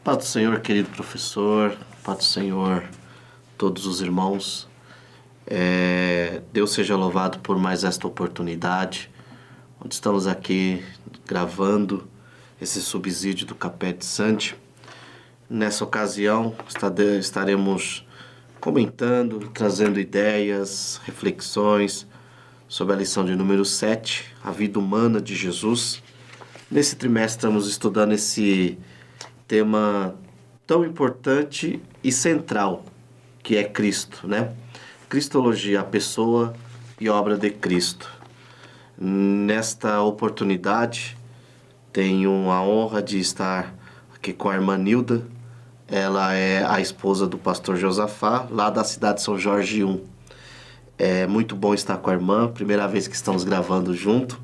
Paz do Senhor, querido professor, paz do Senhor, todos os irmãos. Deus seja louvado por mais esta oportunidade, onde estamos aqui gravando esse subsídio do Capet Santi. Nessa ocasião, estaremos comentando, trazendo ideias, reflexões sobre a lição de número 7, a vida humana de Jesus. Nesse trimestre estamos estudando esse tema tão importante e central, que é Cristo, né? Cristologia, a pessoa e obra de Cristo. Nesta oportunidade, tenho a honra de estar aqui com a irmã Nilda. Ela é a esposa do pastor Josafá, lá da cidade de São Jorge 1. É muito bom estar com a irmã, primeira vez que estamos gravando junto.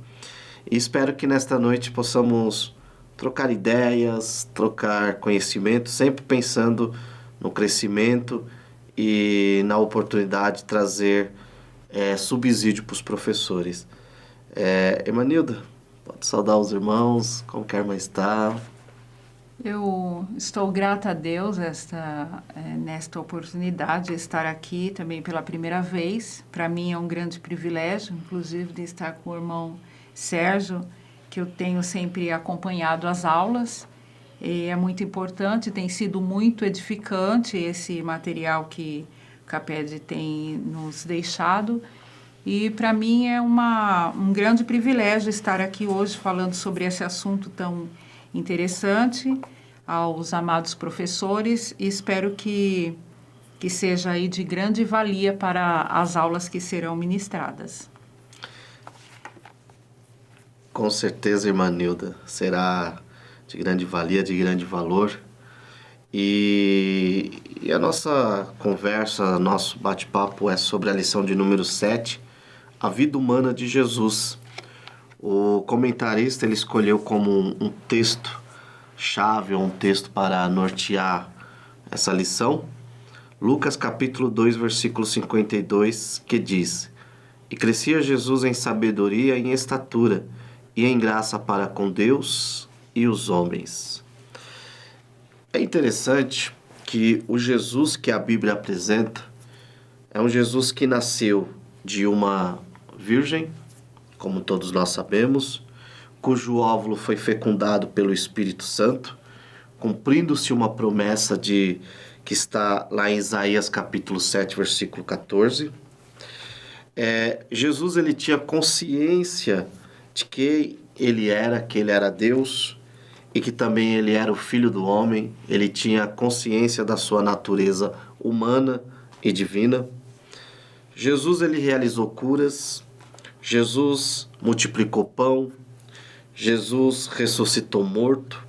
E espero que nesta noite possamos trocar ideias, trocar conhecimento, sempre pensando no crescimento e na oportunidade de trazer subsídio para os professores. Emanilda, pode saudar os irmãos, como que a irmã está? Eu estou grata a Deus nesta oportunidade de estar aqui também pela primeira vez. Para mim é um grande privilégio, inclusive, de estar com o irmão Sérgio, que eu tenho sempre acompanhado as aulas. E é muito importante, tem sido muito edificante esse material que o CAPED tem nos deixado. E para mim é um grande privilégio estar aqui hoje falando sobre esse assunto tão interessante aos amados professores, e espero que seja aí de grande valia para as aulas que serão ministradas. Com certeza, irmã Nilda, será de grande valia, de grande valor. E a nossa conversa, nosso bate-papo é sobre a lição de número 7, a vida humana de Jesus. O comentarista ele escolheu como um texto-chave, ou um texto para nortear essa lição, Lucas capítulo 2, versículo 52, que diz: E crescia Jesus em sabedoria e em estatura, e em graça para com Deus e os homens. É interessante que o Jesus que a Bíblia apresenta é um Jesus que nasceu de uma virgem, como todos nós sabemos, cujo óvulo foi fecundado pelo Espírito Santo, cumprindo-se uma promessa que está lá em Isaías capítulo 7, versículo 14. Jesus ele tinha consciência de que ele era Deus e que também ele era o Filho do Homem. Ele tinha consciência da sua natureza humana e divina. Jesus ele realizou curas, Jesus multiplicou pão, Jesus ressuscitou morto.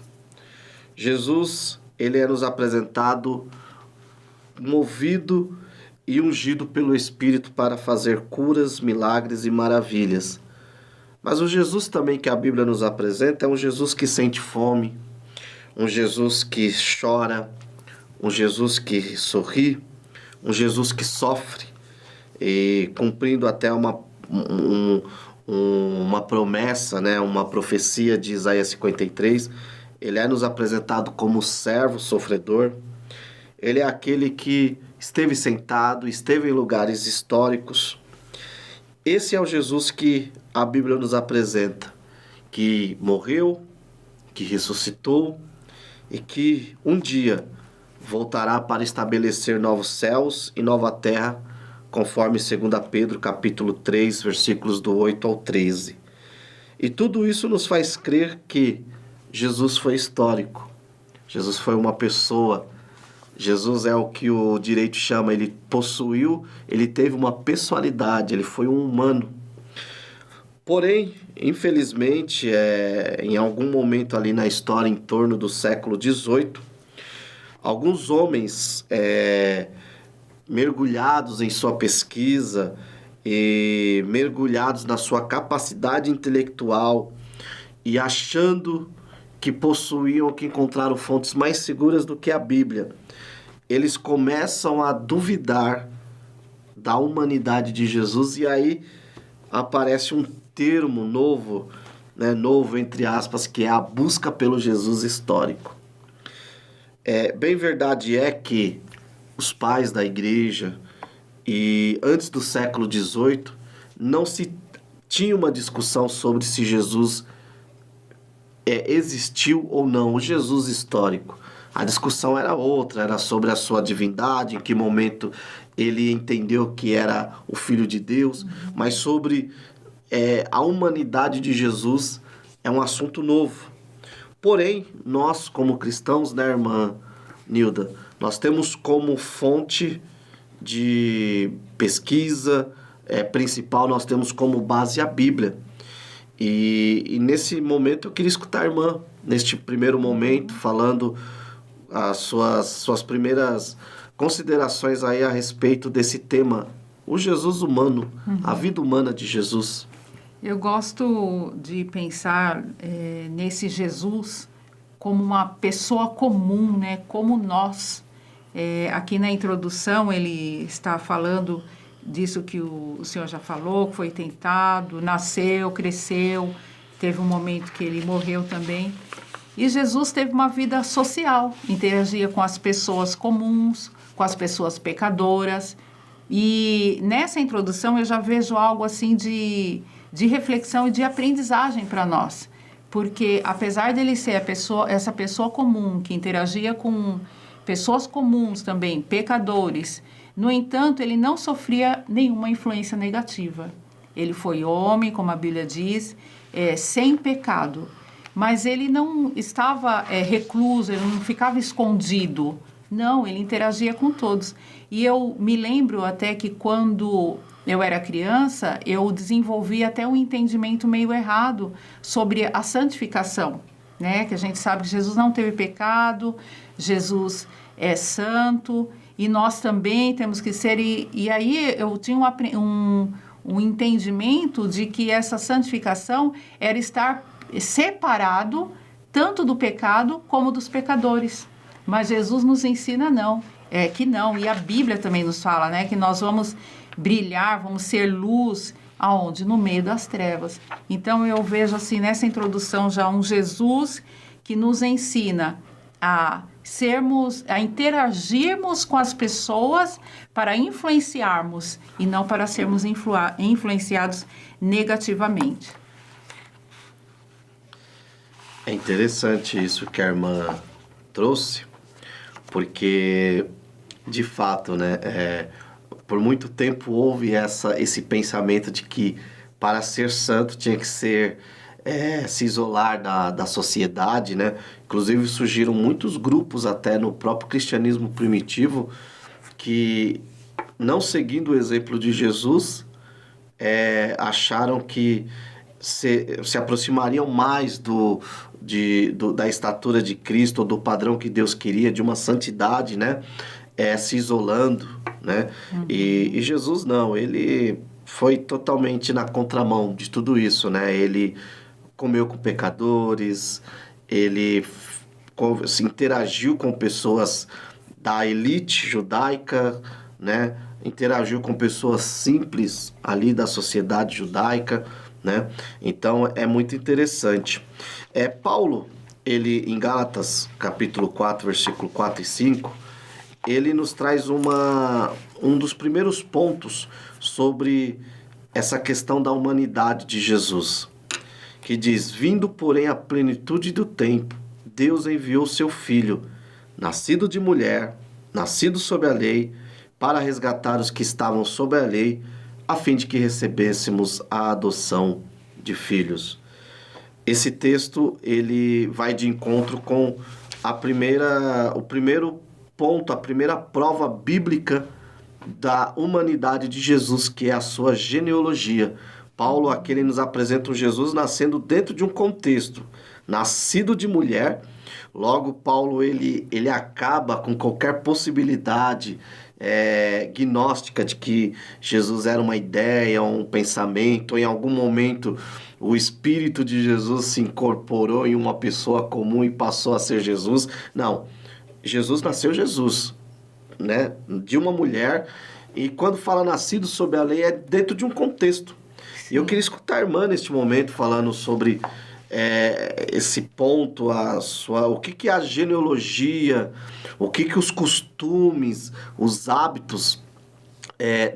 Jesus ele é nos apresentado movido e ungido pelo Espírito para fazer curas, milagres e maravilhas. Mas o Jesus também que a Bíblia nos apresenta é um Jesus que sente fome, um Jesus que chora, um Jesus que sorri, um Jesus que sofre, e cumprindo até uma promessa, né? Uma profecia de Isaías 53, ele é nos apresentado como servo sofredor. Ele é aquele que esteve sentado, esteve em lugares históricos. Esse é o Jesus que a Bíblia nos apresenta, que morreu, que ressuscitou e que um dia voltará para estabelecer novos céus e nova terra, conforme 2 Pedro capítulo 3, versículos do 8 ao 13. E tudo isso nos faz crer que Jesus foi histórico, Jesus foi uma pessoa, Jesus é o que o direito chama, ele teve uma pessoalidade, ele foi um humano. Porém, infelizmente, em algum momento ali na história, em torno do século XVIII, alguns homens mergulhados em sua pesquisa e mergulhados na sua capacidade intelectual e achando que possuíam, que encontraram fontes mais seguras do que a Bíblia, eles começam a duvidar da humanidade de Jesus, e aí aparece um termo novo, né, novo entre aspas, que é a busca pelo Jesus histórico. Bem verdade é que os pais da igreja, e antes do século XVIII, não se tinha uma discussão sobre se Jesus existiu ou não, o Jesus histórico. A discussão era outra, era sobre a sua divindade, em que momento ele entendeu que era o Filho de Deus, mas sobre a humanidade de Jesus é um assunto novo. Porém, nós como cristãos, né, irmã Nilda, nós temos como fonte de pesquisa principal, nós temos como base a Bíblia. E nesse momento eu queria escutar a irmã, neste primeiro momento, falando as suas primeiras considerações aí a respeito desse tema, o Jesus humano, a vida humana de Jesus. Eu gosto de pensar nesse Jesus como uma pessoa comum, né? Como nós. Aqui na introdução ele está falando disso que o senhor já falou, que foi tentado, nasceu, cresceu, teve um momento que ele morreu também. E Jesus teve uma vida social, interagia com as pessoas comuns, com as pessoas pecadoras. E nessa introdução eu já vejo algo assim de reflexão e de aprendizagem para nós. Porque apesar dele ser essa pessoa comum, que interagia com pessoas comuns também, pecadores, no entanto, ele não sofria nenhuma influência negativa. Ele foi homem, como a Bíblia diz, sem pecado. Mas ele não estava recluso, ele não ficava escondido. Não, ele interagia com todos. E eu me lembro até que quando eu era criança, eu desenvolvi até um entendimento meio errado sobre a santificação, né? Que a gente sabe que Jesus não teve pecado, Jesus é santo, e nós também temos que ser... E aí eu tinha um entendimento de que essa santificação era estar separado tanto do pecado como dos pecadores. Mas Jesus nos ensina que não. E a Bíblia também nos fala, né, que nós vamos brilhar, vamos ser luz, aonde? No meio das trevas. Então eu vejo assim nessa introdução já um Jesus que nos ensina a interagirmos com as pessoas para influenciarmos e não para sermos influenciados negativamente. É interessante isso que a irmã trouxe, porque, de fato, né, por muito tempo houve esse pensamento de que para ser santo tinha que se isolar da sociedade, né? Inclusive surgiram muitos grupos até no próprio cristianismo primitivo que, não seguindo o exemplo de Jesus, acharam que se aproximariam mais da estatura de Cristo, ou do padrão que Deus queria, de uma santidade, né? Se isolando, né? Uhum. E Jesus não, ele foi totalmente na contramão de tudo isso, né? Ele comeu com pecadores, ele se interagiu com pessoas da elite judaica, né? Interagiu com pessoas simples ali da sociedade judaica, né? Então é muito interessante. Paulo, ele em Gálatas, capítulo 4, versículo 4 e 5, ele nos traz um dos primeiros pontos sobre essa questão da humanidade de Jesus, que diz: vindo, porém, à plenitude do tempo, Deus enviou seu Filho, nascido de mulher, nascido sob a lei, para resgatar os que estavam sob a lei, a fim de que recebêssemos a adoção de filhos. Esse texto, ele vai de encontro com o primeiro ponto, a primeira prova bíblica da humanidade de Jesus, que é a sua genealogia. Paulo aqui ele nos apresenta um Jesus nascendo dentro de um contexto, nascido de mulher. Logo, Paulo ele acaba com qualquer possibilidade gnóstica de que Jesus era uma ideia, um pensamento, ou em algum momento o Espírito de Jesus se incorporou em uma pessoa comum e passou a ser Jesus. Não, Jesus nasceu Jesus, né? De uma mulher, e quando fala nascido sob a lei é dentro de um contexto. E eu queria escutar a irmã neste momento falando sobre esse ponto, o que é a genealogia, o que os costumes, os hábitos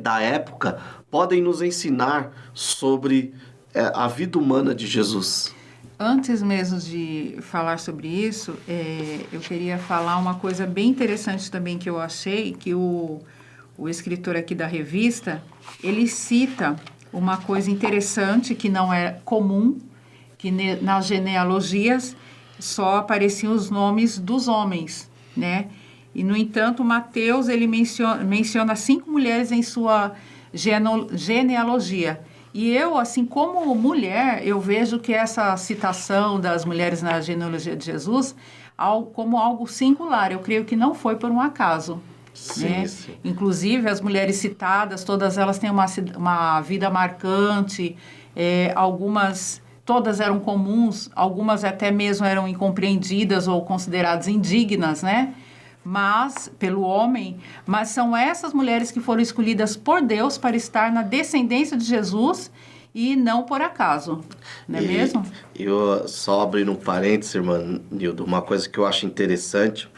da época podem nos ensinar sobre a vida humana de Jesus. Antes mesmo de falar sobre isso, eu queria falar uma coisa bem interessante também que eu achei, que o escritor aqui da revista, ele cita uma coisa interessante que não é comum, que nas genealogias só apareciam os nomes dos homens, né? E, no entanto, Mateus, ele menciona 5 mulheres em sua genealogia. E eu, assim, como mulher, eu vejo que essa citação das mulheres na genealogia de Jesus como algo singular. Eu creio que não foi por um acaso. Sim, né? sim. Inclusive, as mulheres citadas, todas elas têm uma vida marcante, todas eram comuns, algumas até mesmo eram incompreendidas ou consideradas indignas, né? Pelo homem, mas são essas mulheres que foram escolhidas por Deus para estar na descendência de Jesus e não por acaso, não é mesmo? Eu só abrindo um parênteses, irmã Nildo, uma coisa que eu acho interessante,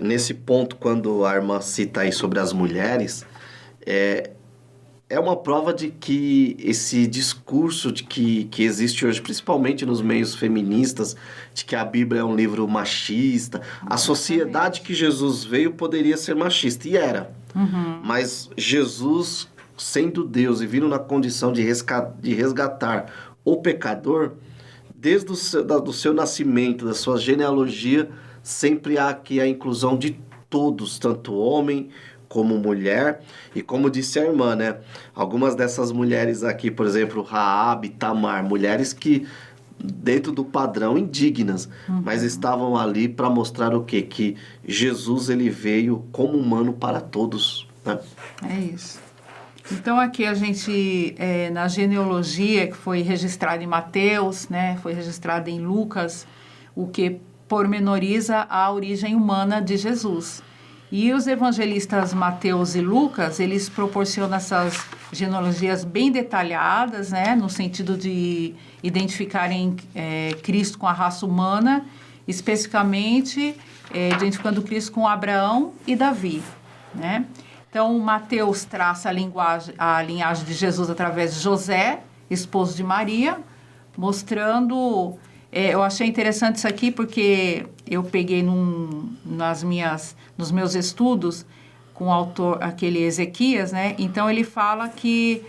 nesse ponto, quando a irmã cita aí sobre as mulheres, é uma prova de que esse discurso de que existe hoje, principalmente nos meios feministas, de que a Bíblia é um livro machista, a sociedade que Jesus veio poderia ser machista, e era. Uhum. Mas Jesus, sendo Deus e vindo na condição de resgatar o pecador, desde do seu nascimento, da sua genealogia, sempre há aqui a inclusão de todos, tanto homem como mulher, e como disse a irmã, né? Algumas dessas mulheres aqui, por exemplo, Raabe, Tamar, mulheres que, dentro do padrão, indignas, mas estavam ali para mostrar o quê? Que Jesus, ele veio como humano para todos, né? É isso. Então, aqui a gente, na genealogia que foi registrada em Mateus, né? Foi registrada em Lucas, o que pormenoriza a origem humana de Jesus. E os evangelistas Mateus e Lucas, eles proporcionam essas genealogias bem detalhadas, né, no sentido de identificarem Cristo com a raça humana, especificamente identificando Cristo com Abraão e Davi, né? Então, Mateus traça a linhagem de Jesus através de José, esposo de Maria, mostrando... eu achei interessante isso aqui porque eu peguei nos meus estudos com o autor, aquele Ezequias, né? Então, ele fala que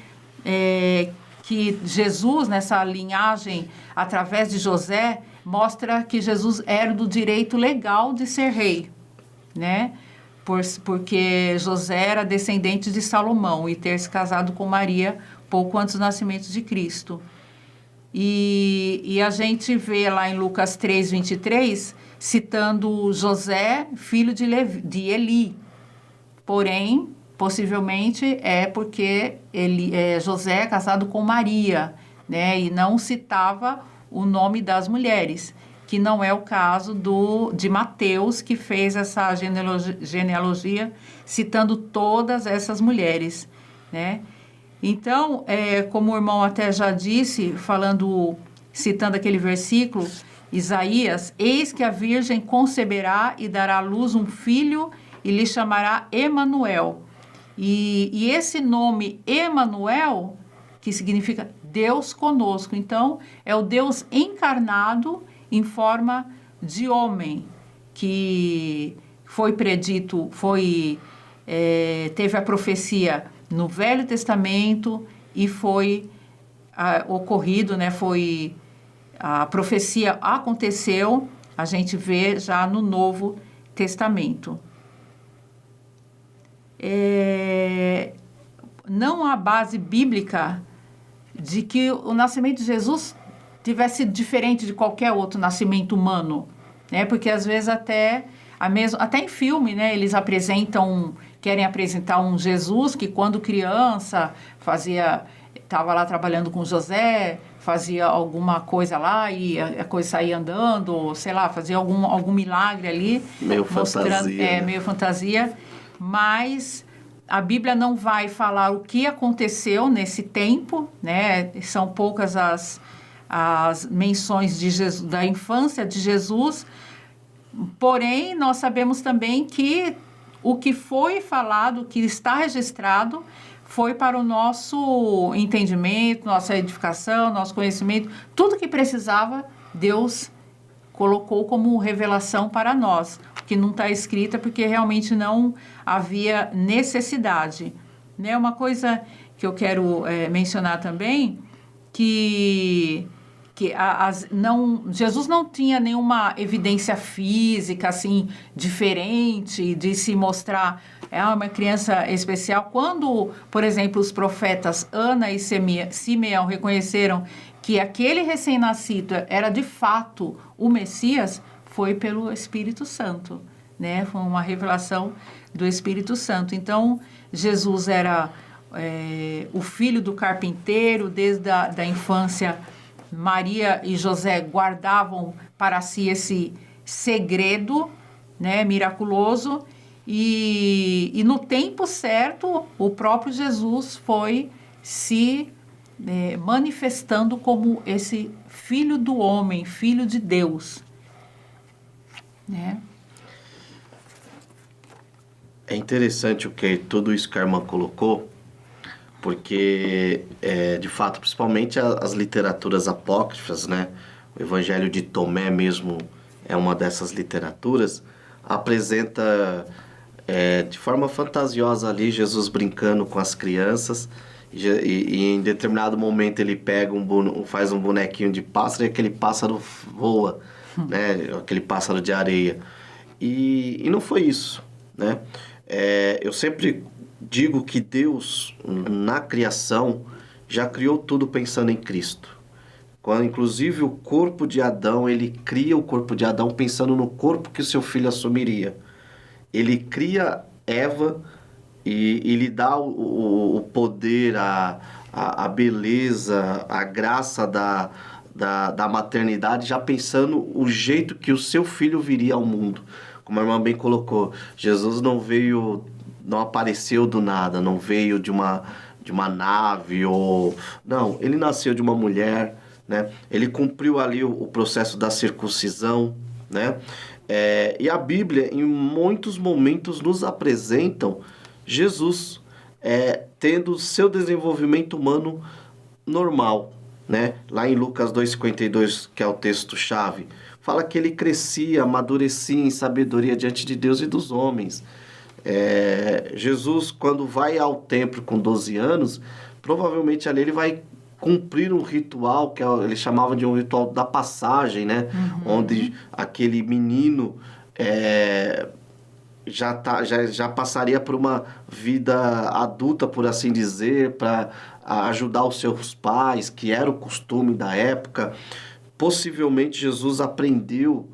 Jesus, nessa linhagem, através de José, mostra que Jesus era do direito legal de ser rei, né? Porque José era descendente de Salomão e ter se casado com Maria pouco antes do nascimento de Cristo. E a gente vê lá em Lucas 3:23, citando José, filho de Eli. Porém, possivelmente é porque José é casado com Maria, né? E não citava o nome das mulheres, que não é o caso de Mateus, que fez essa genealogia citando todas essas mulheres, né? Então, como o irmão até já disse, citando aquele versículo, Isaías, eis que a virgem conceberá e dará à luz um filho e lhe chamará Emanuel. E esse nome Emanuel, que significa Deus conosco, então é o Deus encarnado em forma de homem, que foi predito, teve a profecia no Velho Testamento e foi ocorrido, né? A profecia aconteceu, a gente vê já no Novo Testamento. Não há base bíblica de que o nascimento de Jesus tivesse sido diferente de qualquer outro nascimento humano, né? Porque às vezes até em filme, né? Eles querem apresentar um Jesus que quando criança estava lá trabalhando com José, fazia alguma coisa lá e a coisa saía andando, sei lá, fazia algum milagre ali. Meio fantasia. Né? Meio fantasia, mas a Bíblia não vai falar o que aconteceu nesse tempo, né? São poucas as menções de Jesus, da infância de Jesus, porém, nós sabemos também que o que foi falado, o que está registrado, foi para o nosso entendimento, nossa edificação, nosso conhecimento, tudo que precisava, Deus colocou como revelação para nós, que não está escrita porque realmente não havia necessidade. Né? Uma coisa que eu quero mencionar também, que Jesus não tinha nenhuma evidência física assim diferente de se mostrar uma criança especial. Quando, por exemplo, os profetas Ana e Simeão reconheceram que aquele recém-nascido era de fato o Messias, foi pelo Espírito Santo, né? Foi uma revelação do Espírito Santo. Então, Jesus era o filho do carpinteiro, desde a infância. Maria e José guardavam para si esse segredo, né, miraculoso, e no tempo certo, o próprio Jesus foi se manifestando como esse filho do homem, filho de Deus. Né? É interessante tudo isso que a irmã colocou, porque, de fato, principalmente as literaturas apócrifas, né? O Evangelho de Tomé mesmo é uma dessas literaturas, apresenta de forma fantasiosa ali Jesus brincando com as crianças, e em determinado momento ele pega faz um bonequinho de pássaro e aquele pássaro voa, né? Aquele pássaro de areia. E não foi isso, né? Eu sempre digo que Deus, na criação, já criou tudo pensando em Cristo. Quando, inclusive, o corpo de Adão, ele cria o corpo de Adão pensando no corpo que o seu filho assumiria. Ele cria Eva e lhe dá o poder, a beleza, a graça da maternidade, já pensando o jeito que o seu filho viria ao mundo. Como a irmã bem colocou, Jesus não apareceu do nada, não veio de uma nave, não, ele nasceu de uma mulher, né? Ele cumpriu ali o processo da circuncisão, né? E a Bíblia, em muitos momentos, nos apresentam Jesus tendo seu desenvolvimento humano normal, né? Lá em Lucas 2,52, que é o texto-chave, fala que ele crescia, amadurecia em sabedoria diante de Deus e dos homens. Jesus, quando vai ao templo com 12 anos, provavelmente ali ele vai cumprir um ritual que ele chamava de um ritual da passagem, né? Uhum. Onde aquele menino já passaria por uma vida adulta, por assim dizer, para ajudar os seus pais, que era o costume da época. Possivelmente Jesus aprendeu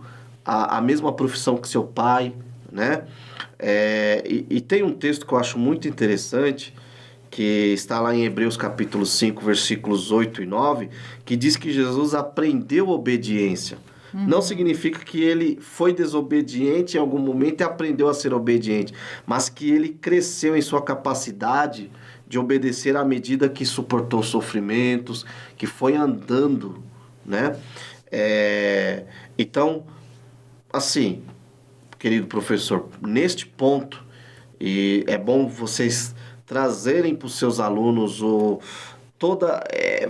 a mesma profissão que seu pai, né? E tem um texto que eu acho muito interessante, que está lá em Hebreus capítulo 5, versículos 8 e 9, que diz que Jesus aprendeu obediência. Uhum. Não significa que ele foi desobediente em algum momento e aprendeu a ser obediente, mas que ele cresceu em sua capacidade de obedecer à medida que suportou sofrimentos, que foi andando, né? Então, assim, querido professor, neste ponto, e é bom vocês trazerem para os seus alunos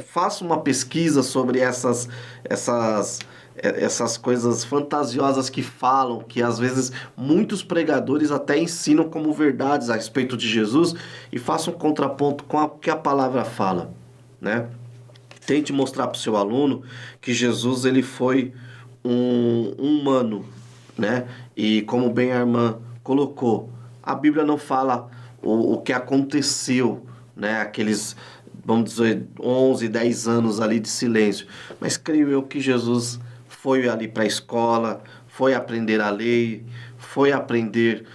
faça uma pesquisa sobre essas coisas fantasiosas que falam, que às vezes muitos pregadores até ensinam como verdades a respeito de Jesus, e faça um contraponto com o que a palavra fala, né? Tente mostrar para o seu aluno que Jesus ele foi um humano, né? E como bem a irmã colocou, a Bíblia não fala o que aconteceu, né? Aqueles, vamos dizer, 11, 10 anos ali de silêncio. Mas creio eu que Jesus foi ali para a escola, foi aprender a lei, foi aprender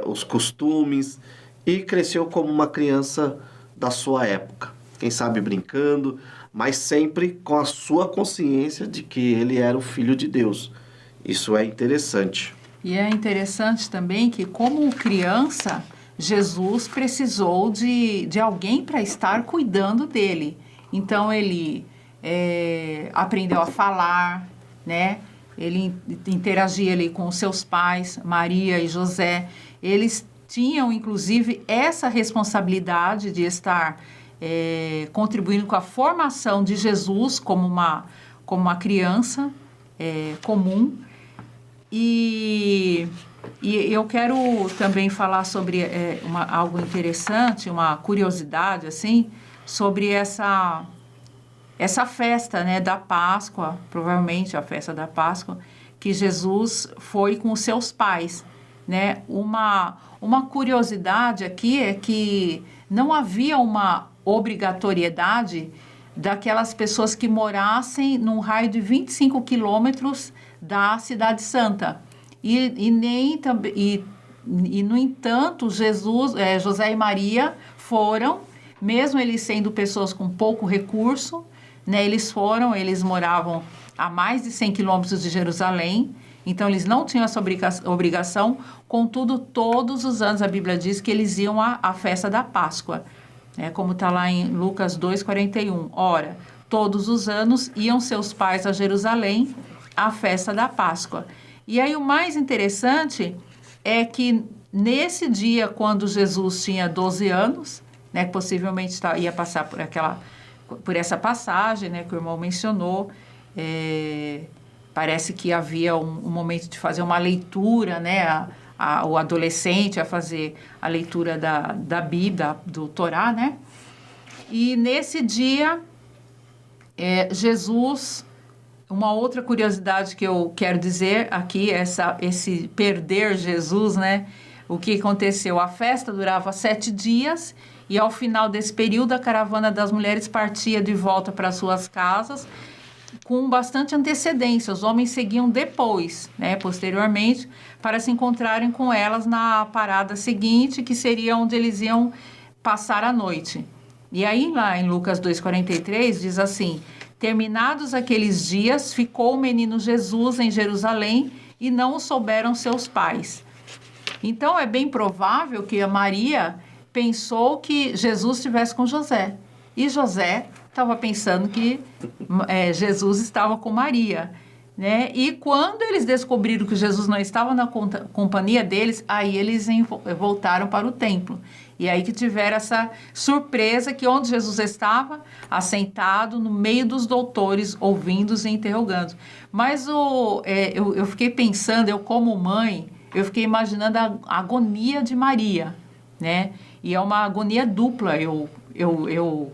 os costumes e cresceu como uma criança da sua época. Quem sabe brincando, mas sempre com a sua consciência de que ele era o Filho de Deus. Isso é interessante. E é interessante também que, como criança, Jesus precisou de alguém para estar cuidando dele. Então, ele aprendeu a falar, né? Ele interagia ali com seus pais, Maria e José. Eles tinham, inclusive, essa responsabilidade de estar contribuindo com a formação de Jesus como uma criança comum. E eu quero também falar sobre algo interessante, uma curiosidade, assim, sobre essa festa, né, da Páscoa, provavelmente a festa da Páscoa, que Jesus foi com os seus pais, né? Uma curiosidade aqui é que não havia uma obrigatoriedade daquelas pessoas que morassem num raio de 25 quilômetros da Cidade Santa. E, no entanto, José e Maria foram, mesmo eles sendo pessoas com pouco recurso, né, eles moravam a mais de 100 quilômetros de Jerusalém, então eles não tinham essa obrigação, contudo, todos os anos a Bíblia diz que eles iam à festa da Páscoa, né, como está lá em Lucas 2,41. Ora, todos os anos iam seus pais a Jerusalém à festa da Páscoa. E aí o mais interessante é que nesse dia, quando Jesus tinha 12 anos, né, possivelmente ia passar por essa passagem, né, que o irmão mencionou, parece que havia um momento de fazer uma leitura, né, o adolescente a fazer a leitura da Bíblia, do Torá, né? E nesse dia, Jesus... Uma outra curiosidade que eu quero dizer aqui, esse perder Jesus, né? O que aconteceu? A festa durava 7 dias e ao final desse período a caravana das mulheres partia de volta para suas casas com bastante antecedência. Os homens seguiam depois, né? Posteriormente, para se encontrarem com elas na parada seguinte, que seria onde eles iam passar a noite. E aí lá em Lucas 2,43 diz assim: terminados aqueles dias, ficou o menino Jesus em Jerusalém e não o souberam seus pais. Então, é bem provável que a Maria pensou que Jesus estivesse com José. E José estava pensando que Jesus estava com Maria, né? E quando eles descobriram que Jesus não estava na companhia deles, aí eles voltaram para o templo. E aí que tiveram essa surpresa que onde Jesus estava, assentado no meio dos doutores, ouvindo-os e interrogando. Mas eu fiquei pensando, eu como mãe, eu fiquei imaginando a agonia de Maria, né? E é uma agonia dupla, eu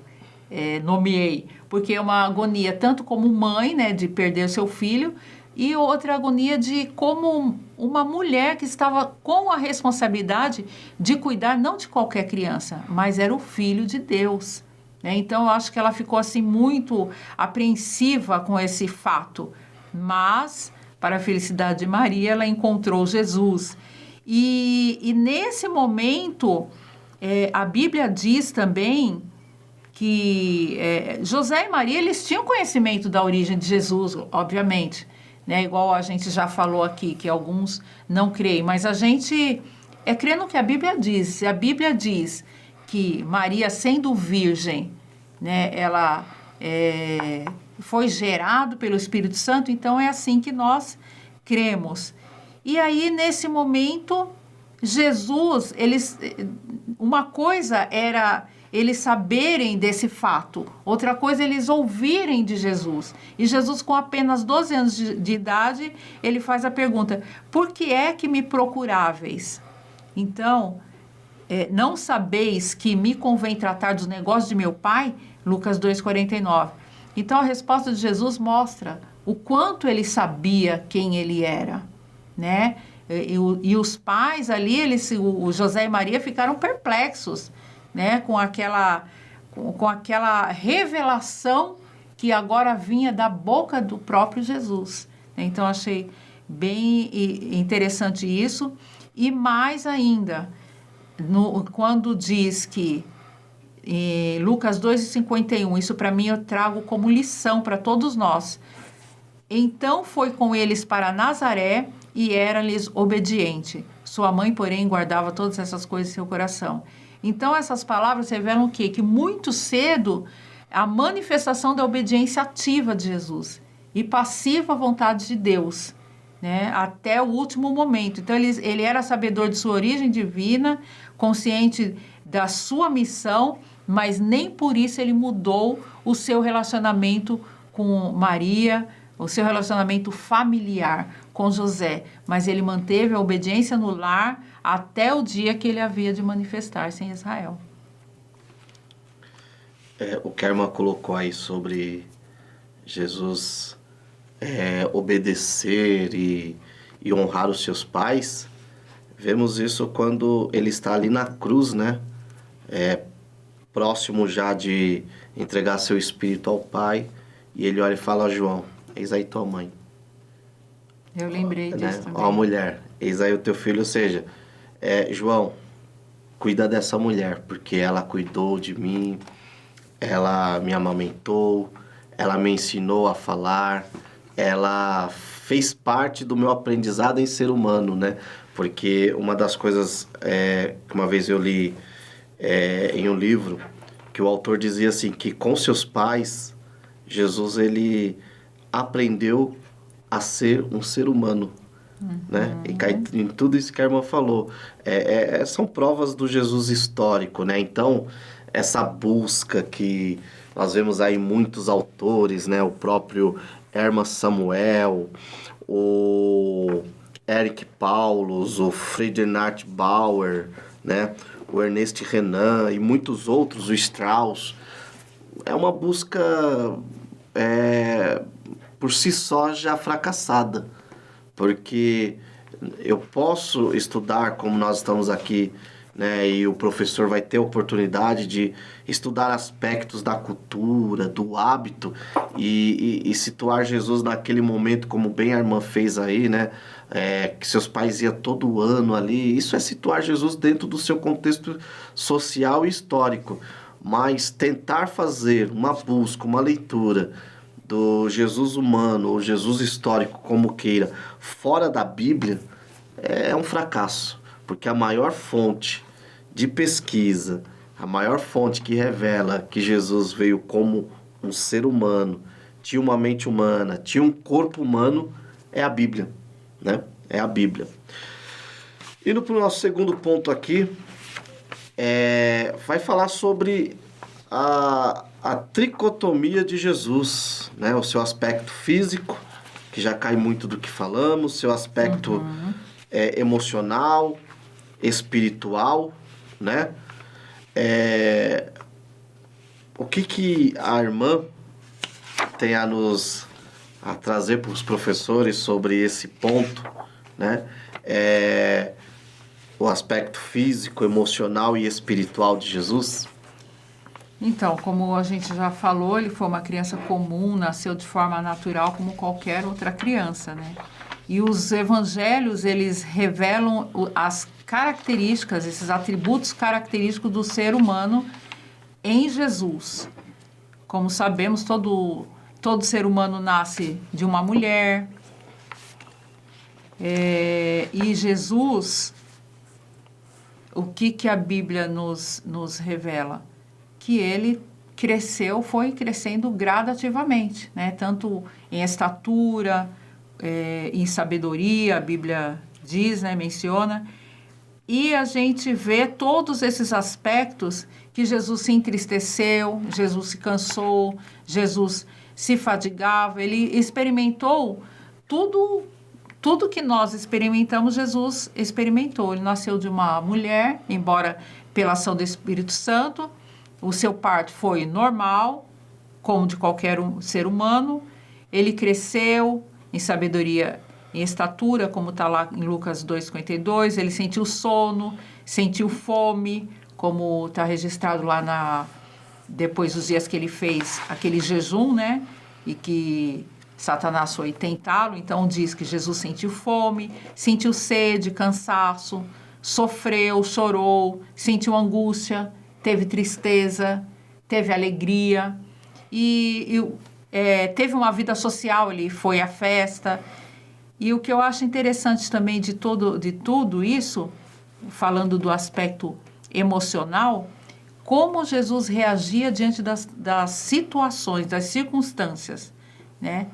nomeei, porque é uma agonia tanto como mãe, né, de perder seu filho, e outra agonia de como uma mulher que estava com a responsabilidade de cuidar não de qualquer criança, mas era o filho de Deus, né? Então, eu acho que ela ficou assim muito apreensiva com esse fato, mas, para a felicidade de Maria, ela encontrou Jesus. E nesse momento, a Bíblia diz também que José e Maria, eles tinham conhecimento da origem de Jesus, obviamente, né? Igual a gente já falou aqui, que alguns não creem, mas a gente crê no que a Bíblia diz. Se a Bíblia diz que Maria, sendo virgem, né, ela foi gerado pelo Espírito Santo, então é assim que nós cremos. E aí, nesse momento, Jesus, uma coisa era eles saberem desse fato, outra coisa eles ouvirem de Jesus. E Jesus, com apenas 12 anos de idade, ele faz a pergunta: por que é que me procuráveis? Então, não sabeis que me convém tratar dos negócios de meu Pai? Lucas 2,49. Então, a resposta de Jesus mostra o quanto ele sabia quem ele era, né? E os pais ali, o José e Maria, ficaram perplexos, né, com aquela revelação que agora vinha da boca do próprio Jesus. Então, achei bem interessante isso. E mais ainda, quando diz que, em Lucas 2,51, isso para mim eu trago como lição para todos nós. Então, foi com eles para Nazaré e era-lhes obediente. Sua mãe, porém, guardava todas essas coisas em seu coração. Então, essas palavras revelam o quê? Que muito cedo a manifestação da obediência ativa de Jesus e passiva à vontade de Deus, né, até o último momento. Então, ele era sabedor de sua origem divina, consciente da sua missão, mas nem por isso ele mudou o seu relacionamento com Maria, o seu relacionamento familiar com José, mas ele manteve a obediência no lar até o dia que ele havia de manifestar-se em Israel. O que a irmã colocou aí sobre Jesus obedecer e honrar os seus pais, vemos isso quando ele está ali na cruz, né? Próximo já de entregar seu espírito ao Pai, e ele olha e fala a João: eis aí tua mãe. Eu lembrei disso também. Ó, mulher, eis aí o teu filho. Ou seja, João, cuida dessa mulher, porque ela cuidou de mim, ela me amamentou, ela me ensinou a falar, ela fez parte do meu aprendizado em ser humano, né? Porque uma das coisas que uma vez eu li em um livro, que o autor dizia assim, que com seus pais, Jesus, ele aprendeu a ser um ser humano, né? E cai em tudo isso que a irmã falou. São provas do Jesus histórico, né? Então, essa busca que nós vemos aí muitos autores, né? O próprio Herman Samuel, o Eric Paulus, o Friedrich Bauer, né? O Ernest Renan e muitos outros, o Strauss. É uma busca por si só já fracassada, porque eu posso estudar como nós estamos aqui, né, e o professor vai ter a oportunidade de estudar aspectos da cultura, do hábito e situar Jesus naquele momento, como bem a irmã fez aí, né, que seus pais iam todo ano ali. Isso é situar Jesus dentro do seu contexto social e histórico, mas tentar fazer uma busca, uma leitura do Jesus humano ou Jesus histórico, como queira, fora da Bíblia, é um fracasso, porque a maior fonte de pesquisa, a maior fonte que revela que Jesus veio como um ser humano, tinha uma mente humana, tinha um corpo humano, é a Bíblia, né? É a Bíblia. Indo para o nosso segundo ponto aqui, vai falar sobre a tricotomia de Jesus, né? O seu aspecto físico, que já cai muito do que falamos, seu aspecto emocional, espiritual, né? O que a irmã tem a trazer para os professores sobre esse ponto, né? O aspecto físico, emocional e espiritual de Jesus? Então, como a gente já falou, ele foi uma criança comum, nasceu de forma natural como qualquer outra criança, né? E os evangelhos, eles revelam as características, esses atributos característicos do ser humano em Jesus. Como sabemos, todo ser humano nasce de uma mulher. E Jesus, o que a Bíblia nos revela? Que ele foi crescendo gradativamente, né? Tanto em estatura, em sabedoria, a Bíblia diz, né? Menciona. E a gente vê todos esses aspectos que Jesus se entristeceu, Jesus se cansou, Jesus se fadigava, ele experimentou tudo que nós experimentamos, Jesus experimentou. Ele nasceu de uma mulher, embora pela ação do Espírito Santo. O seu parto foi normal, como de qualquer ser humano. Ele cresceu em sabedoria, em estatura, como está lá em Lucas 2,52. Ele sentiu sono, sentiu fome, como está registrado lá depois dos dias que ele fez aquele jejum, né? E que Satanás foi tentá-lo. Então diz que Jesus sentiu fome, sentiu sede, cansaço, sofreu, chorou, sentiu angústia, teve tristeza, teve alegria e teve uma vida social. Ele foi à festa. E o que eu acho interessante também de tudo isso, falando do aspecto emocional, como Jesus reagia diante das situações, das circunstâncias, né?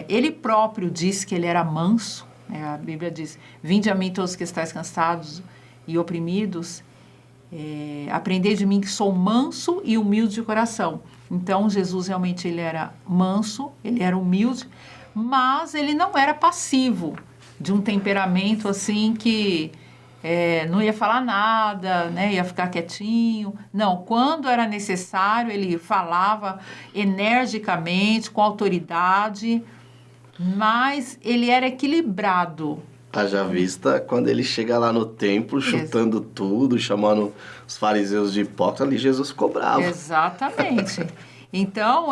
Ele próprio disse que ele era manso, né? A Bíblia diz, vinde a mim todos que estáis cansados e oprimidos, aprendei de mim que sou manso e humilde de coração. Então, Jesus realmente ele era manso, ele era humilde, mas ele não era passivo, de um temperamento assim que não ia falar nada, né? Ia ficar quietinho. Não, quando era necessário, ele falava energicamente, com autoridade, mas ele era equilibrado. Haja vista quando ele chega lá no templo, chutando tudo, chamando os fariseus de hipócrita, ali Jesus ficou bravo. Exatamente. Então,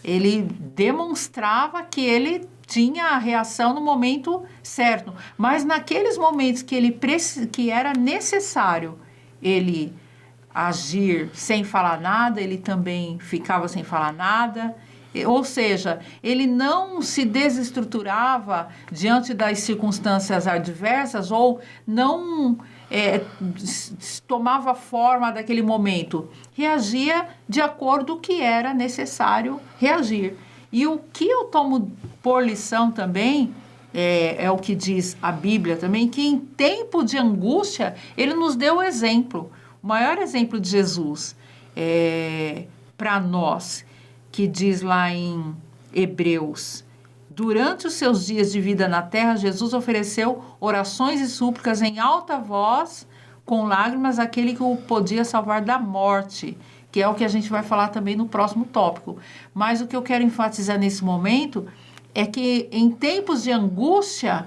ele demonstrava que ele tinha a reação no momento certo. Mas naqueles momentos que era necessário ele agir sem falar nada, ele também ficava sem falar nada. Ou seja, ele não se desestruturava diante das circunstâncias adversas ou não tomava forma daquele momento. Reagia de acordo com o que era necessário reagir. E o que eu tomo por lição também, é o que diz a Bíblia também, que em tempo de angústia, ele nos deu o exemplo. O maior exemplo de Jesus para nós, que diz lá em Hebreus, durante os seus dias de vida na terra, Jesus ofereceu orações e súplicas em alta voz, com lágrimas, àquele que o podia salvar da morte, que é o que a gente vai falar também no próximo tópico. Mas o que eu quero enfatizar nesse momento é que em tempos de angústia,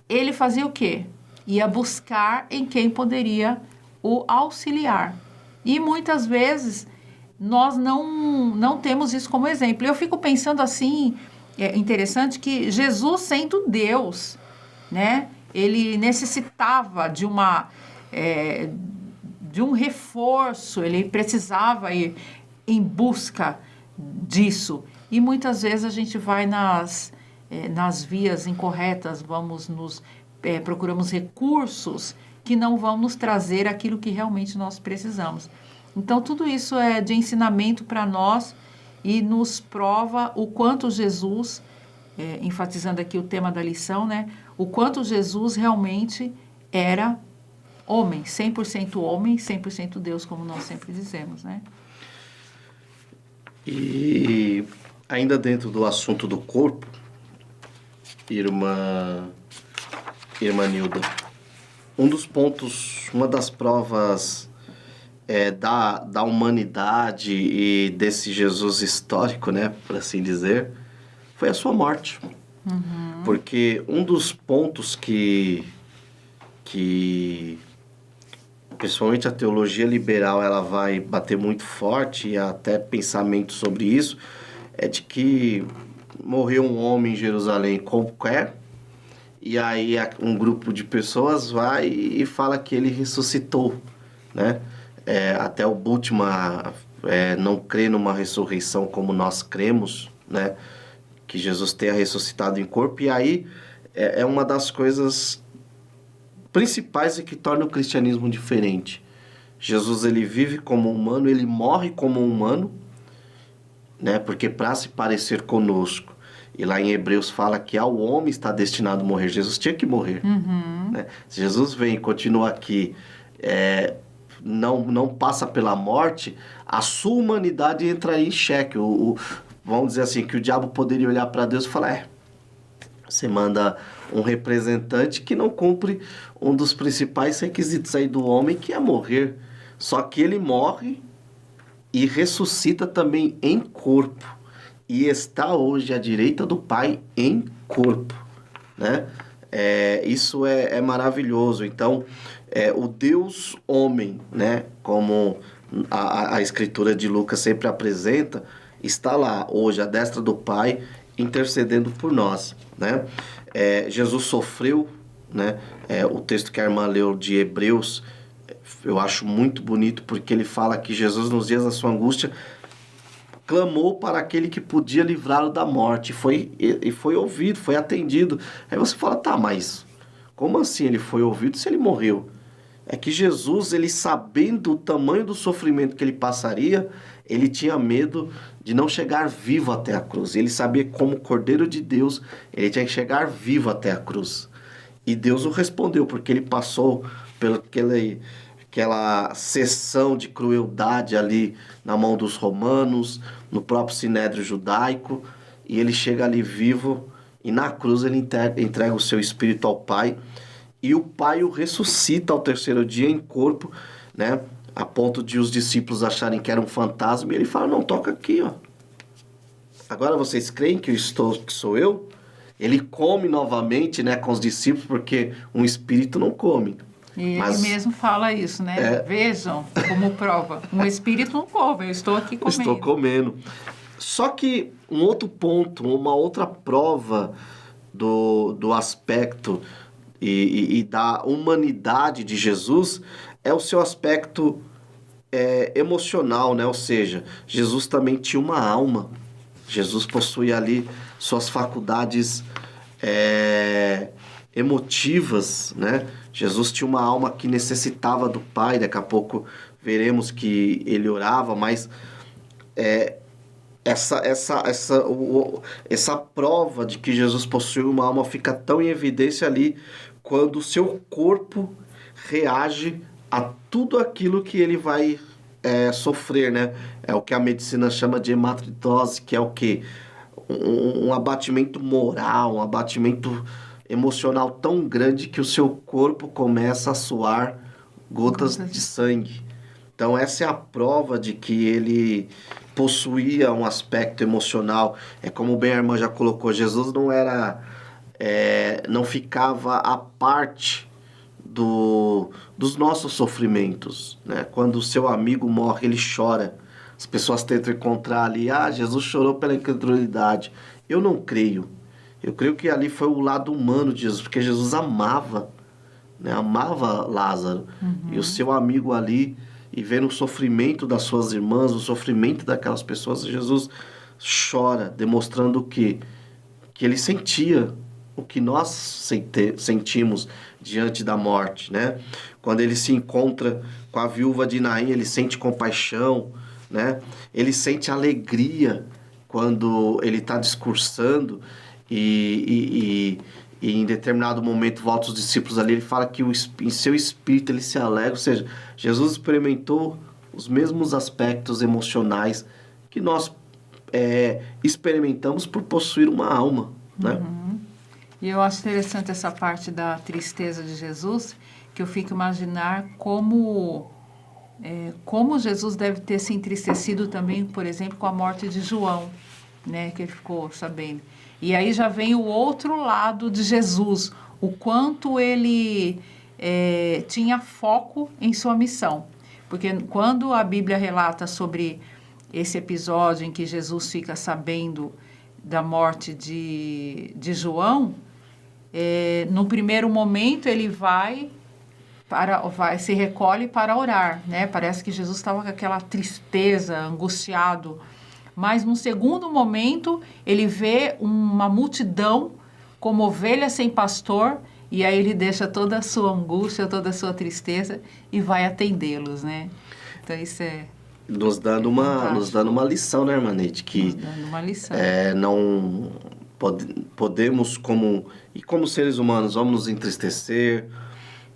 ele fazia o quê? Ia buscar em quem poderia o auxiliar. E muitas vezes nós não temos isso como exemplo. Eu fico pensando assim, é interessante que Jesus, sendo Deus, né, ele necessitava de um reforço, ele precisava ir em busca disso. E muitas vezes a gente vai nas vias incorretas, procuramos recursos que não vão nos trazer aquilo que realmente nós precisamos. Então, tudo isso é de ensinamento para nós e nos prova o quanto Jesus, enfatizando aqui o tema da lição, né? O quanto Jesus realmente era homem, 100% Deus, como nós sempre dizemos, né? E ainda dentro do assunto do corpo, irmã Nilda, um dos pontos, uma das provas da humanidade e desse Jesus histórico, né, por assim dizer, foi a sua morte. Uhum. Porque um dos pontos que principalmente a teologia liberal ela vai bater muito forte, e até pensamento sobre isso, é de que morreu um homem em Jerusalém qualquer, e aí um grupo de pessoas vai e fala que ele ressuscitou, né? Até o Bultmann não crê numa ressurreição como nós cremos, né? Que Jesus tenha ressuscitado em corpo, e aí é uma das coisas principais e que torna o cristianismo diferente. Jesus, ele vive como humano, ele morre como humano, né? Porque para se parecer conosco, e lá em Hebreus fala que ao homem está destinado a morrer. Jesus tinha que morrer. Uhum. Né? Se Jesus vem e continua aqui, não passa pela morte, a sua humanidade entraria em xeque. Vamos dizer assim, que o diabo poderia olhar para Deus e falar, você manda um representante que não cumpre um dos principais requisitos aí do homem, que é morrer. Só que ele morre e ressuscita também em corpo. E está hoje à direita do Pai em corpo, né? Isso é maravilhoso. Então, o Deus homem, né? Como a Escritura de Lucas sempre apresenta, está lá hoje à destra do Pai, intercedendo por nós, né? Jesus sofreu, né? O texto que a irmã leu de Hebreus, eu acho muito bonito, porque ele fala que Jesus, nos dias da sua angústia, clamou para aquele que podia livrá-lo da morte, e foi ouvido, foi atendido. Aí você fala, tá, mas como assim ele foi ouvido se ele morreu? é que Jesus, ele sabendo o tamanho do sofrimento que ele passaria, ele tinha medo de não chegar vivo até a cruz. Ele sabia que como Cordeiro de Deus, ele tinha que chegar vivo até a cruz. E Deus o respondeu, porque ele passou aquela sessão de crueldade ali na mão dos romanos, no próprio sinédrio judaico, e ele chega ali vivo, e na cruz ele entrega o seu espírito ao Pai, e o Pai o ressuscita ao terceiro dia em corpo, né? A ponto de os discípulos acharem que era um fantasma, e ele fala, não, toca aqui, ó. Agora vocês creem que sou eu? Ele come novamente, né, com os discípulos, porque um espírito não come. E ele mesmo fala isso, né? Vejam como prova. Um espírito não come, eu estou aqui comendo. Estou comendo. Só que um outro ponto, uma outra prova do aspecto e da humanidade de Jesus é o seu aspecto emocional, né? Ou seja, Jesus também tinha uma alma. Jesus possuía ali suas faculdades emotivas, né? Jesus tinha uma alma que necessitava do Pai. Daqui a pouco veremos que ele orava, mas essa prova de que Jesus possui uma alma fica tão em evidência ali quando o seu corpo reage a tudo aquilo que ele vai sofrer, né? É o que a medicina chama de hematidose, que é o quê? Um abatimento moral, um abatimento emocional tão grande que o seu corpo começa a suar gotas de sangue. Então essa é a prova de que ele possuía um aspecto emocional. É como bem a irmã já colocou, Jesus não ficava à parte dos nossos sofrimentos, né? Quando o seu amigo morre, ele chora. As pessoas tentam encontrar ali, Jesus chorou pela incredulidade. Eu não creio. Eu creio que ali foi o lado humano de Jesus, porque Jesus amava, né? Amava Lázaro. E o seu amigo ali, e vendo o sofrimento das suas irmãs, o sofrimento daquelas pessoas, Jesus chora, demonstrando o quê? Que ele sentia o que nós sentimos diante da morte, né? Quando ele se encontra com a viúva de Naim, ele sente compaixão, né? Ele sente alegria quando ele está discursando e em determinado momento volta os discípulos ali, ele fala que em seu espírito ele se alegra, ou seja, Jesus experimentou os mesmos aspectos emocionais que nós experimentamos por possuir uma alma, né? E eu acho interessante essa parte da tristeza de Jesus, que eu fico imaginar como Jesus deve ter se entristecido também, por exemplo, com a morte de João, né, que ele ficou sabendo. E aí já vem o outro lado de Jesus, o quanto ele tinha foco em sua missão. Porque quando a Bíblia relata sobre esse episódio em que Jesus fica sabendo da morte de João, no primeiro momento ele se recolhe para orar, né? Parece que Jesus estava com aquela tristeza, angustiado. Mas no segundo momento ele vê uma multidão como ovelha sem pastor, e aí ele deixa toda a sua angústia, toda a sua tristeza e vai atendê-los, né? Então isso nos dando uma lição, né, irmã Neide? Que nos dando uma lição. Não podemos, como seres humanos, vamos nos entristecer,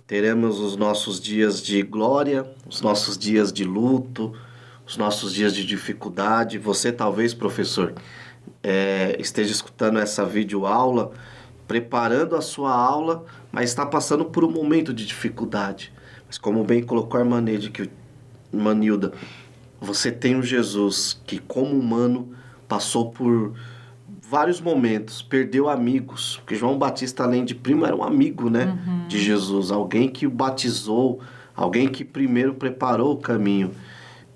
teremos os nossos dias de glória, os nossos dias de luto, os nossos dias de dificuldade. Você talvez, professor, esteja escutando essa videoaula, preparando a sua aula, mas está passando por um momento de dificuldade. Mas como bem colocou a irmã Neide, irmã Nilda, você tem um Jesus que, como humano, passou por vários momentos, perdeu amigos, porque João Batista, além de primo, era um amigo, né, de Jesus, alguém que o batizou, alguém que primeiro preparou o caminho.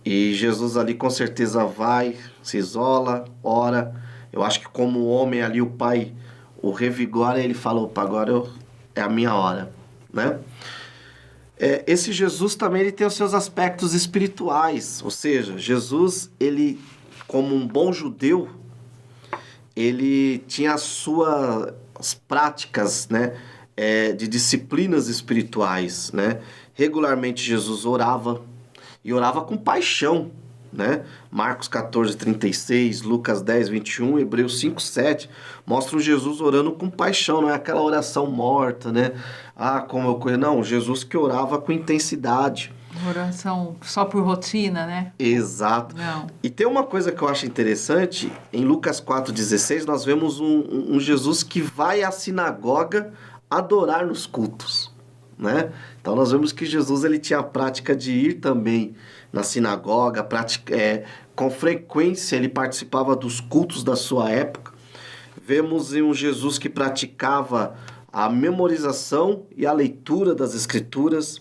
E Jesus ali com certeza vai, se isola, ora. Eu acho que como homem ali, o Pai o revigora e ele fala, opa, agora é a minha hora, né? Esse Jesus também ele tem os seus aspectos espirituais, ou seja, Jesus, ele, como um bom judeu, ele tinha as suas práticas, né, de disciplinas espirituais, né? Regularmente Jesus orava, e orava com paixão, né? Marcos 14:36, Lucas 10:21, Hebreus 5:7 mostram Jesus orando com paixão, não é aquela oração morta, né? Não, Jesus que orava com intensidade. Oração só por rotina, né? Exato. Não. E tem uma coisa que eu acho interessante, em Lucas 4:16 nós vemos um Jesus que vai à sinagoga adorar nos cultos, né? Então nós vemos que Jesus ele tinha a prática de ir também na sinagoga, com frequência ele participava dos cultos da sua época. Vemos em um Jesus que praticava a memorização e a leitura das escrituras,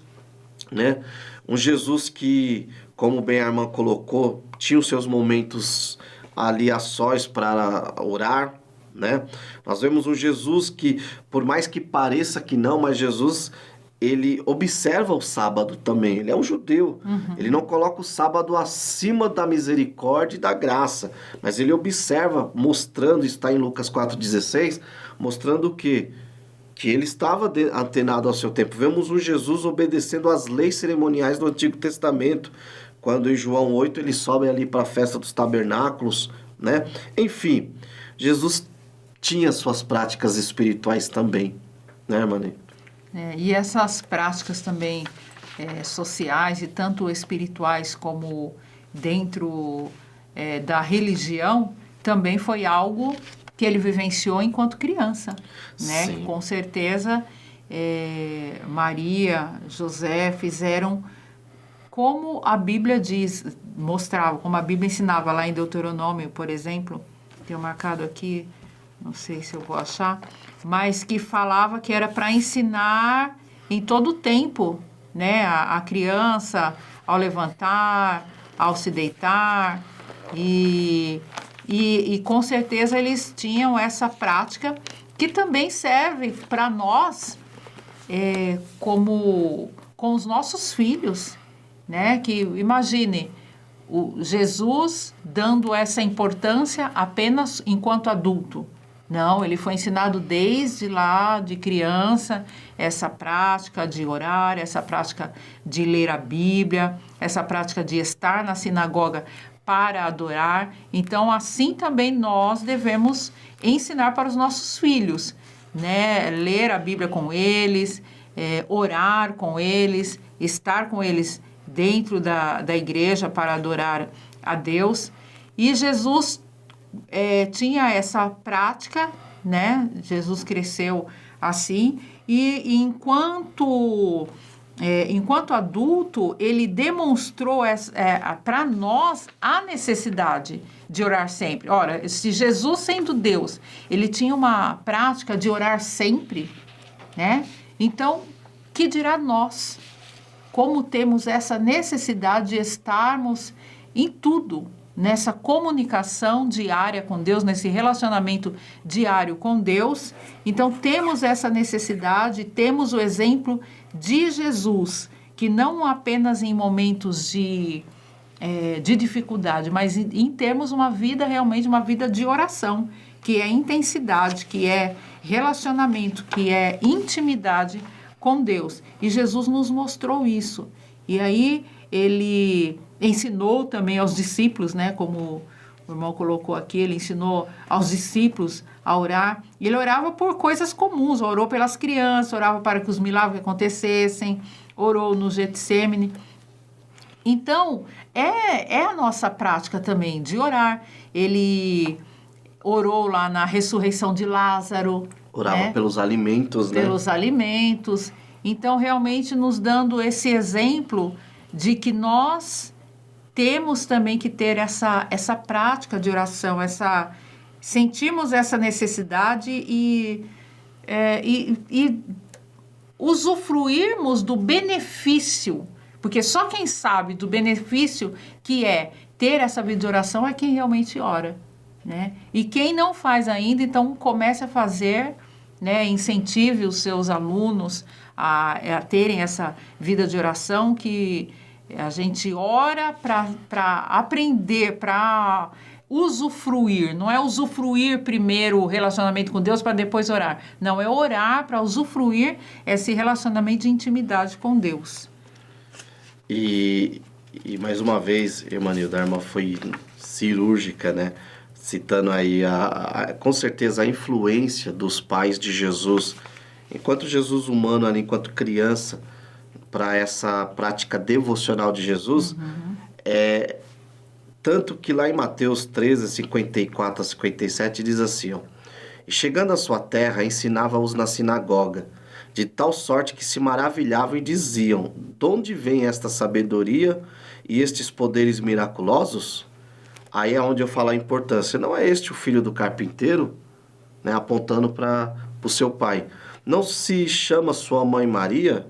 né? Um Jesus que, como bem a irmã colocou, tinha os seus momentos ali a sós para orar, né? Nós vemos um Jesus que, por mais que pareça que não, mas Jesus, ele observa o sábado também. Ele é um judeu. Ele não coloca o sábado acima da misericórdia e da graça, mas ele observa, mostrando, está em Lucas 4:16, mostrando que ele estava antenado ao seu tempo. Vemos um Jesus obedecendo às leis cerimoniais do Antigo Testamento, quando em João 8 ele sobe ali para a festa dos tabernáculos, né? Enfim, Jesus tinha suas práticas espirituais também, né, Mani? E essas práticas também sociais e tanto espirituais como dentro da religião também foi algo que ele vivenciou enquanto criança, né? Sim. Com certeza, Maria, José fizeram como a Bíblia mostrava, como a Bíblia ensinava lá em Deuteronômio, por exemplo, tenho marcado aqui, não sei se eu vou achar, mas que falava que era para ensinar em todo o tempo, né? A criança ao levantar, ao se deitar, e com certeza eles tinham essa prática que também serve para nós como com os nossos filhos, né? Que imagine o Jesus dando essa importância apenas enquanto adulto. Não, ele foi ensinado desde lá de criança essa prática de orar, essa prática de ler a Bíblia, essa prática de estar na sinagoga para adorar. Então, assim também nós devemos ensinar para os nossos filhos, né? Ler a Bíblia com eles, orar com eles, estar com eles dentro da igreja para adorar a Deus. E Jesus tinha essa prática, né? Jesus cresceu assim, e enquanto adulto, ele demonstrou para nós a necessidade de orar sempre. Ora, se Jesus, sendo Deus, ele tinha uma prática de orar sempre, né? Então, que dirá nós? Como temos essa necessidade de estarmos em tudo, nessa comunicação diária com Deus, nesse relacionamento diário com Deus. Então, temos essa necessidade, temos o exemplo de Jesus, que não apenas em momentos de dificuldade, mas em termos uma vida realmente, uma vida de oração, que é intensidade, que é relacionamento, que é intimidade com Deus. E Jesus nos mostrou isso. E aí, ele ensinou também aos discípulos, né, como o irmão colocou aqui, ele ensinou aos discípulos a orar. Ele orava por coisas comuns, orou pelas crianças, orava para que os milagres acontecessem, orou no Getsêmani. Então, é a nossa prática também de orar. Ele orou lá na ressurreição de Lázaro. Orava, né? Pelos alimentos. Então, realmente nos dando esse exemplo de que nós temos também que ter essa prática de oração, sentimos essa necessidade e usufruirmos do benefício, porque só quem sabe do benefício que é ter essa vida de oração é quem realmente ora, né? E quem não faz ainda, então comece a fazer, né? Incentive os seus alunos a terem essa vida de oração, que a gente ora para aprender, para usufruir. Não é usufruir primeiro o relacionamento com Deus para depois orar. Não, é orar para usufruir esse relacionamento de intimidade com Deus. E mais uma vez, Emanilda, a irmã foi cirúrgica, né? Citando aí, com certeza, a influência dos pais de Jesus, enquanto Jesus humano, ali, enquanto criança, para essa prática devocional de Jesus, tanto que lá em Mateus 13, 54 a 57, diz assim, ó, e chegando à sua terra, ensinava-os na sinagoga, de tal sorte que se maravilhavam e diziam, de onde vem esta sabedoria e estes poderes miraculosos? Aí é onde eu falo a importância. Não é este o filho do carpinteiro? Né, apontando para o seu pai. Não se chama sua mãe Maria?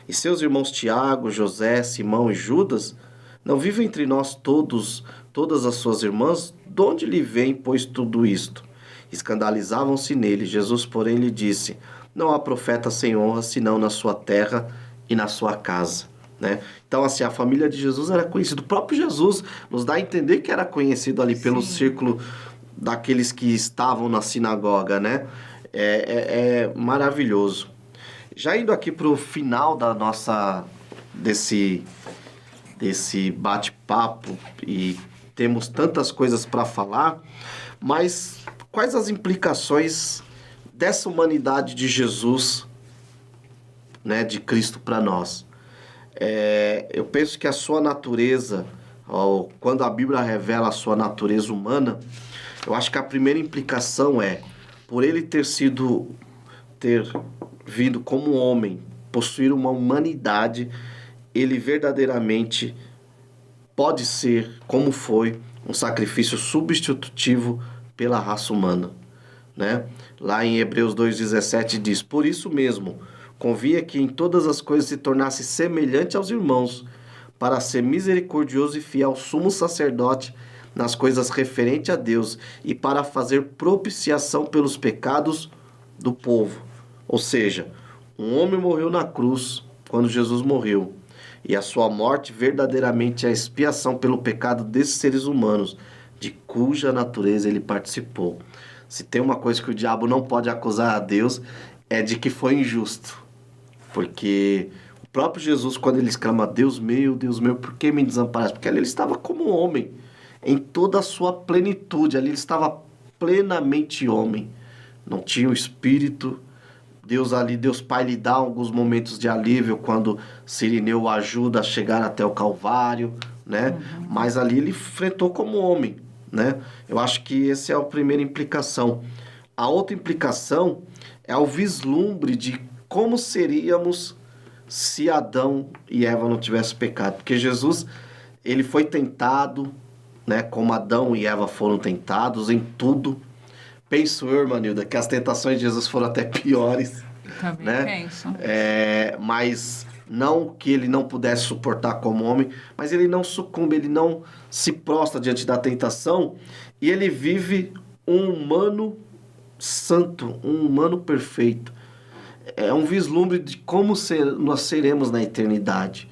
E seus irmãos Tiago, José, Simão e Judas? Não vivem entre nós todas as suas irmãs? De onde lhe vem, pois, tudo isto? Escandalizavam-se nele. Jesus, porém, lhe disse, não há profeta sem honra, senão na sua terra e na sua casa. Né? Então, assim, a família de Jesus era conhecida. O próprio Jesus nos dá a entender que era conhecido ali pelo círculo daqueles que estavam na sinagoga, né? É maravilhoso. Já indo aqui para o final da desse bate-papo, e temos tantas coisas para falar, mas quais as implicações dessa humanidade de Jesus, né, de Cristo para nós? Eu penso que a sua natureza, quando a Bíblia revela a sua natureza humana, eu acho que a primeira implicação é, por ele ter vindo como homem, possuir uma humanidade, ele verdadeiramente pode ser, como foi, um sacrifício substitutivo pela raça humana, né? Lá em Hebreus 2,17 diz, por isso mesmo, convinha que em todas as coisas se tornasse semelhante aos irmãos, para ser misericordioso e fiel sumo sacerdote nas coisas referentes a Deus e para fazer propiciação pelos pecados do povo. Ou seja, um homem morreu na cruz quando Jesus morreu, e a sua morte verdadeiramente é a expiação pelo pecado desses seres humanos, de cuja natureza ele participou. Se tem uma coisa que o diabo não pode acusar a Deus, é de que foi injusto. Porque o próprio Jesus, quando ele exclama, Deus meu, por que me desamparaste? Porque ali ele estava como homem, em toda a sua plenitude. Ali ele estava plenamente homem. Não tinha o Espírito. Deus Pai lhe dá alguns momentos de alívio quando Cirineu o ajuda a chegar até o Calvário, né? Mas ali ele enfrentou como homem, né? Eu acho que essa é a primeira implicação. A outra implicação é o vislumbre de como seríamos se Adão e Eva não tivessem pecado. Porque Jesus, ele foi tentado, né, como Adão e Eva foram tentados em tudo. Penso eu, Irmanilda, que as tentações de Jesus foram até piores. Também né? penso. Mas não que ele não pudesse suportar como homem, mas ele não sucumbe, ele não se prostra diante da tentação, e ele vive um humano santo, um humano perfeito. É um vislumbre de como nós seremos na eternidade.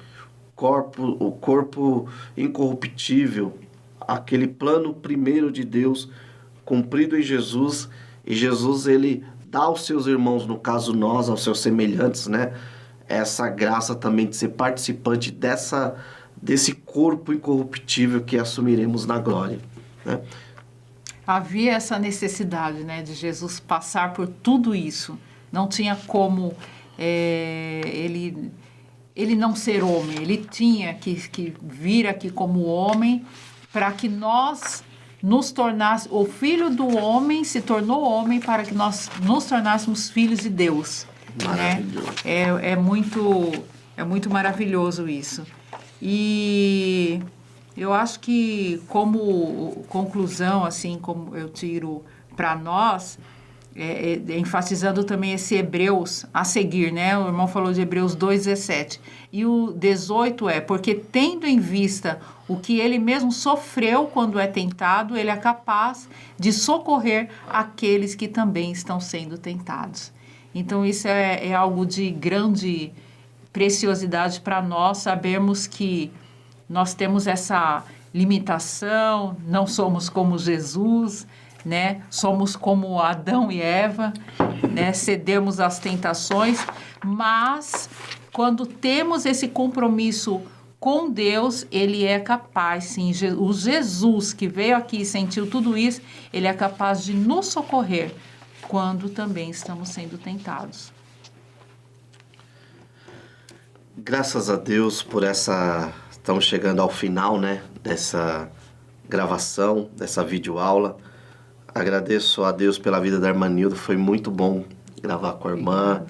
O corpo incorruptível, aquele plano primeiro de Deus cumprido em Jesus, e Jesus ele dá aos seus irmãos, no caso nós, aos seus semelhantes, né, essa graça também de ser participante desse corpo incorruptível que assumiremos na glória, né? Havia essa necessidade, né, de Jesus passar por tudo isso. Não tinha como ele não ser homem. Ele tinha que vir aqui como homem para que nós nos tornássemos... O Filho do Homem se tornou homem para que nós nos tornássemos filhos de Deus. Maravilhoso. Né? É muito maravilhoso isso. E eu acho que, como conclusão, assim, como eu tiro para nós... enfatizando também esse Hebreus a seguir, né? O irmão falou de Hebreus 2,17. E o 18 porque tendo em vista o que ele mesmo sofreu quando é tentado, ele é capaz de socorrer aqueles que também estão sendo tentados. Então, isso é algo de grande preciosidade para nós, sabermos que nós temos limitação, não somos como Jesus, né? Somos como Adão e Eva, né? Cedemos às tentações, mas quando temos esse compromisso com Deus, Ele é capaz, sim, o Jesus que veio aqui e sentiu tudo isso, Ele é capaz de nos socorrer quando também estamos sendo tentados. Graças a Deus por essa... Estamos chegando ao final, né, dessa gravação, dessa videoaula. Agradeço a Deus pela vida da irmã Nilda, foi muito bom gravar com a irmã.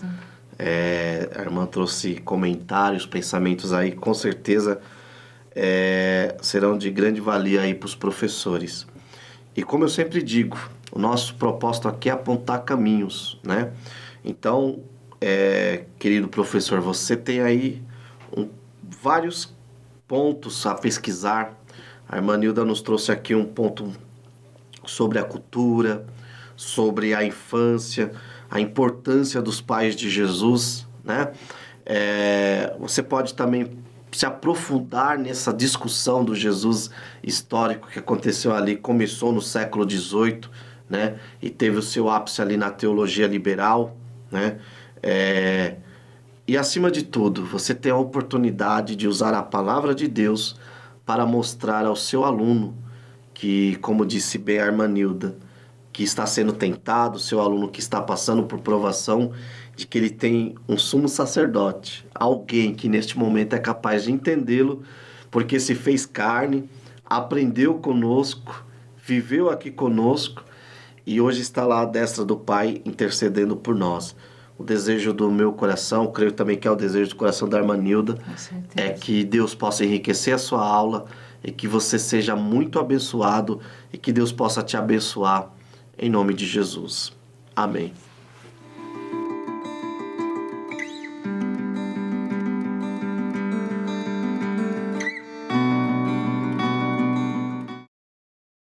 A irmã trouxe comentários, pensamentos aí, com certeza serão de grande valia aí para os professores. E como eu sempre digo, o nosso propósito aqui é apontar caminhos, né? Então, querido professor, você tem aí vários pontos a pesquisar. A irmã Nilda nos trouxe aqui um ponto sobre a cultura, sobre a infância, a importância dos pais de Jesus, né? Você pode também se aprofundar nessa discussão do Jesus histórico que aconteceu ali, começou no século XVIII, né? E teve o seu ápice ali na teologia liberal, né? E acima de tudo, você tem a oportunidade de usar a palavra de Deus para mostrar ao seu aluno que, como disse bem a irmã Nilda, que está sendo tentado, seu aluno que está passando por provação, de que ele tem um sumo sacerdote, alguém que neste momento é capaz de entendê-lo, porque se fez carne, aprendeu conosco, viveu aqui conosco e hoje está lá à destra do Pai intercedendo por nós. O desejo do meu coração, creio também que é o desejo do coração da irmã Nilda, é que Deus possa enriquecer a sua aula e que você seja muito abençoado e que Deus possa te abençoar em nome de Jesus. Amém.